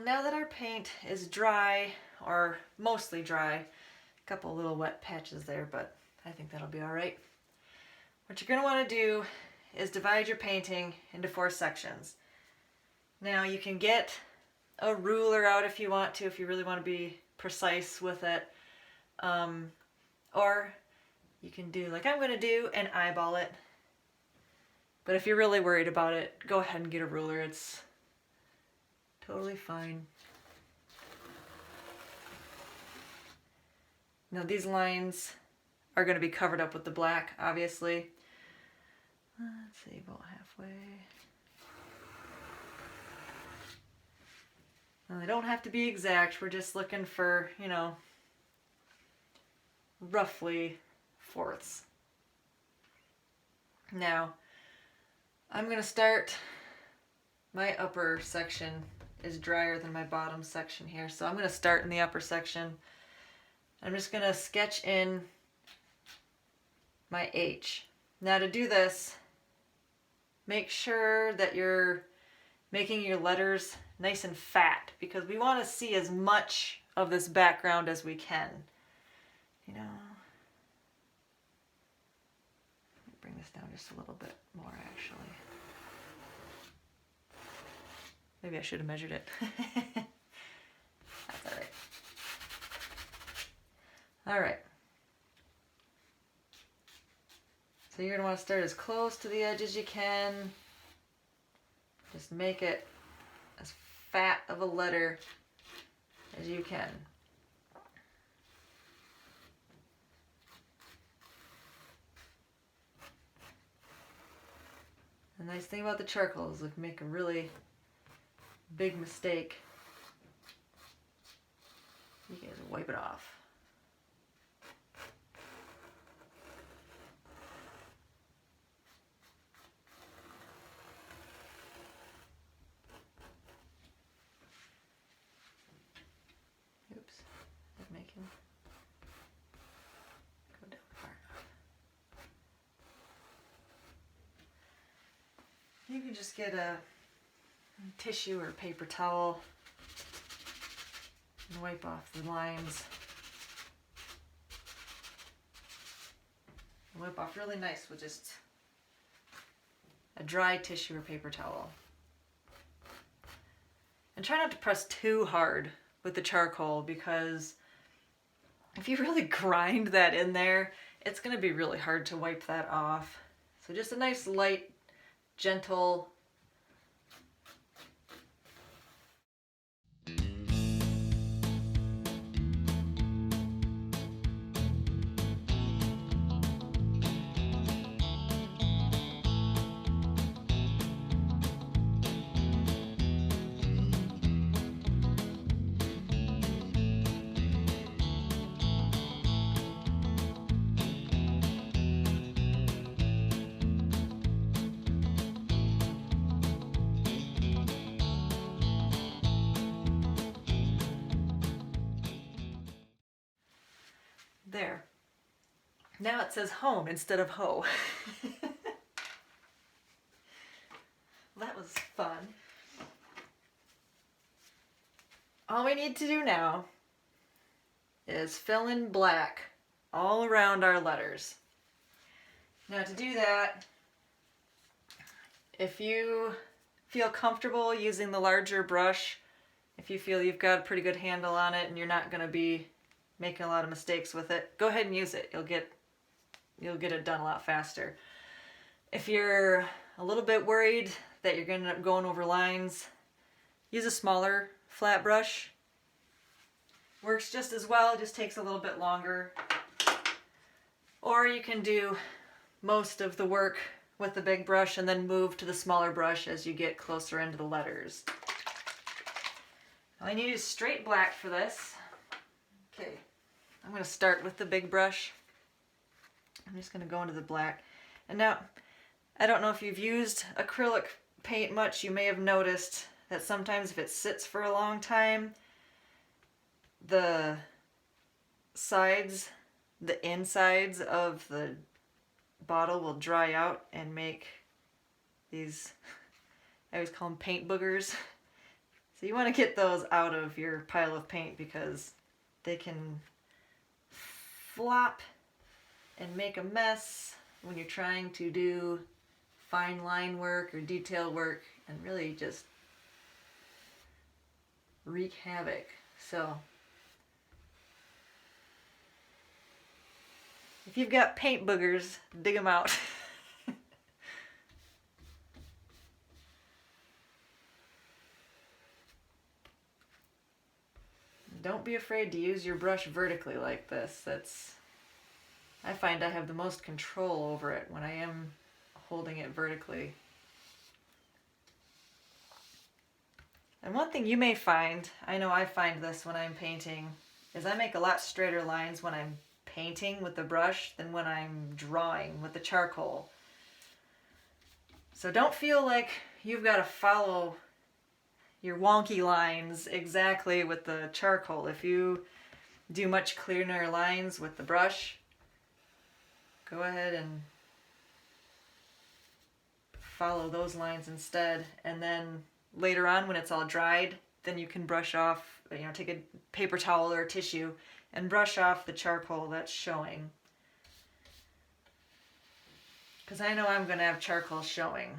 now that our paint is dry, or mostly dry, a couple little wet patches there, but I think that'll be all right. What you're going to want to do is divide your painting into 4 sections. Now you can get a ruler out if you want to, if you really want to be precise with it. Or you can do like I'm going to do and eyeball it. But if you're really worried about it, go ahead and get a ruler. It's totally fine. Now these lines are going to be covered up with the black, obviously. Let's see, about halfway. Now they don't have to be exact. We're just looking for, you know, roughly 4ths. Now, I'm going to start, my upper section is drier than my bottom section here, so I'm going to start in the upper section. I'm just going to sketch in my H. Now to do this, make sure that you're making your letters nice and fat, because we want to see as much of this background as we can. You know, let me bring this down just a little bit more actually. Maybe I should have measured it. That's all right. All right. So you're going to want to start as close to the edge as you can. Just make it as fat of a letter as you can. The nice thing about the charcoal is if you make a really big mistake, you can just wipe it off. Oops, I'm making go down far enough. You can just get a tissue or paper towel and wipe off the lines. Wipe off really nice with just a dry tissue or paper towel. And try not to press too hard with the charcoal, because if you really grind that in there, it's going to be really hard to wipe that off. So just a nice light, gentle there. Now it says home instead of ho. That was fun. All we need to do now is fill in black all around our letters. Now to do that, if you feel comfortable using the larger brush, if you feel you've got a pretty good handle on it and you're not going to be making a lot of mistakes with it, go ahead and use it. You'll get it done a lot faster. If you're a little bit worried that you're going to end up going over lines, use a smaller flat brush. Works just as well, it just takes a little bit longer. Or you can do most of the work with the big brush and then move to the smaller brush as you get closer into the letters. All I need is straight black for this. Okay, I'm going to start with the big brush. I'm just going to go into the black. And now, I don't know if you've used acrylic paint much, you may have noticed that sometimes if it sits for a long time, the sides, the insides of the bottle will dry out and make these, I always call them paint boogers. So you want to get those out of your pile of paint because they can flop and make a mess when you're trying to do fine line work or detail work and really just wreak havoc. So if you've got paint boogers, dig them out. Don't be afraid to use your brush vertically like this. I find I have the most control over it when I am holding it vertically. And one thing you may find, I know I find this when I'm painting, is I make a lot straighter lines when I'm painting with the brush than when I'm drawing with the charcoal. So don't feel like you've got to follow your wonky lines exactly with the charcoal. If you do much cleaner lines with the brush, go ahead and follow those lines instead, and then later on when it's all dried, then you can brush off, take a paper towel or a tissue and brush off the charcoal that's showing. Because I know I'm going to have charcoal showing.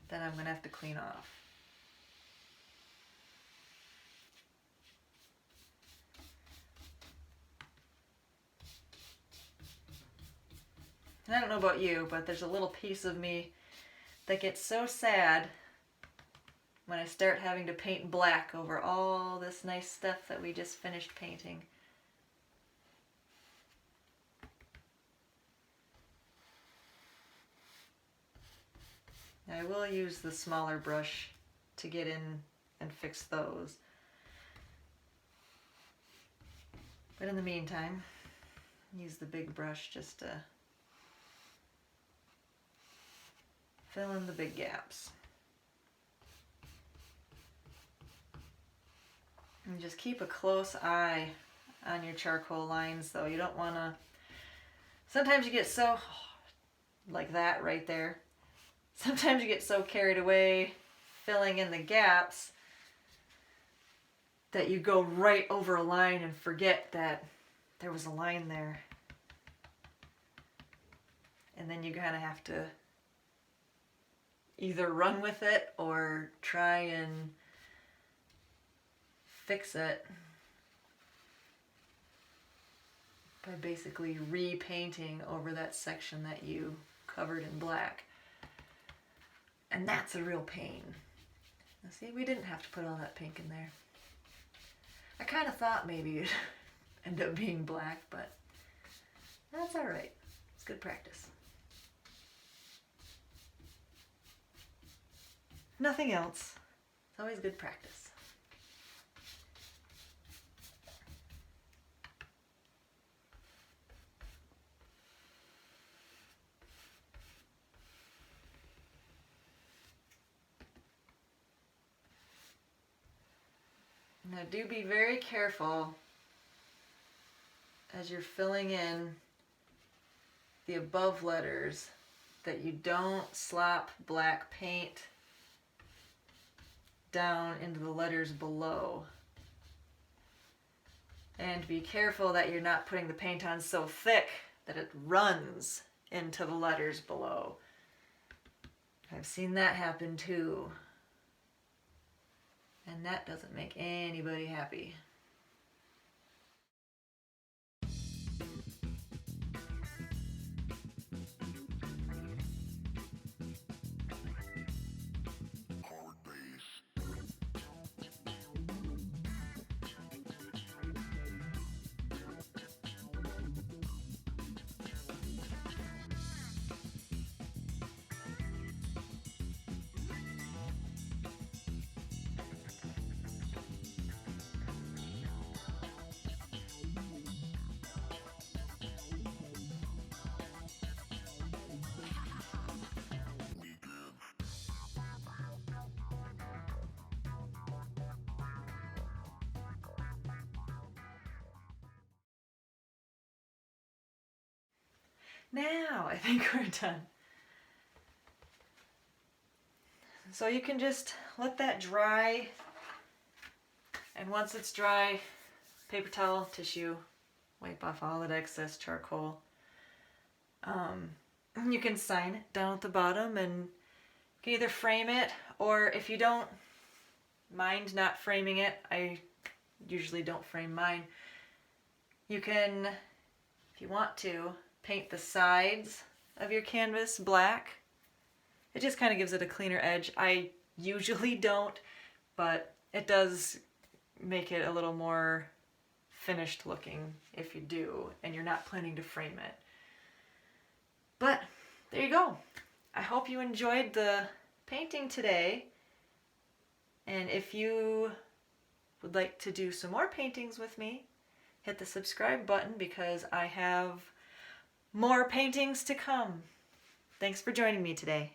Then I'm going to have to clean off. And I don't know about you, but there's a little piece of me that gets so sad when I start having to paint black over all this nice stuff that we just finished painting. I will use the smaller brush to get in and fix those. But in the meantime, use the big brush just to fill in the big gaps. And just keep a close eye on your charcoal lines though. You don't want to, sometimes you get so, like that right there. Sometimes you get so carried away filling in the gaps that you go right over a line and forget that there was a line there. And then you kind of have to either run with it or try and fix it by basically repainting over that section that you covered in black. And that's a real pain. Now see, we didn't have to put all that pink in there. I kind of thought maybe it'd end up being black, but that's all right. It's good practice. Nothing else. It's always good practice. Now do be very careful as you're filling in the above letters that you don't slop black paint down into the letters below. And be careful that you're not putting the paint on so thick that it runs into the letters below. I've seen that happen too. And that doesn't make anybody happy. Now I think we're done. So you can just let that dry, and once it's dry, paper towel, tissue, wipe off all that excess charcoal. You can sign it down at the bottom, and you can either frame it, or if you don't mind not framing it, I usually don't frame mine, you can, if you want to, paint the sides of your canvas black. It just kind of gives it a cleaner edge. I usually don't, but it does make it a little more finished looking if you do and you're not planning to frame it. But there you go. I hope you enjoyed the painting today. And if you would like to do some more paintings with me, hit the subscribe button because I have more paintings to come. Thanks for joining me today.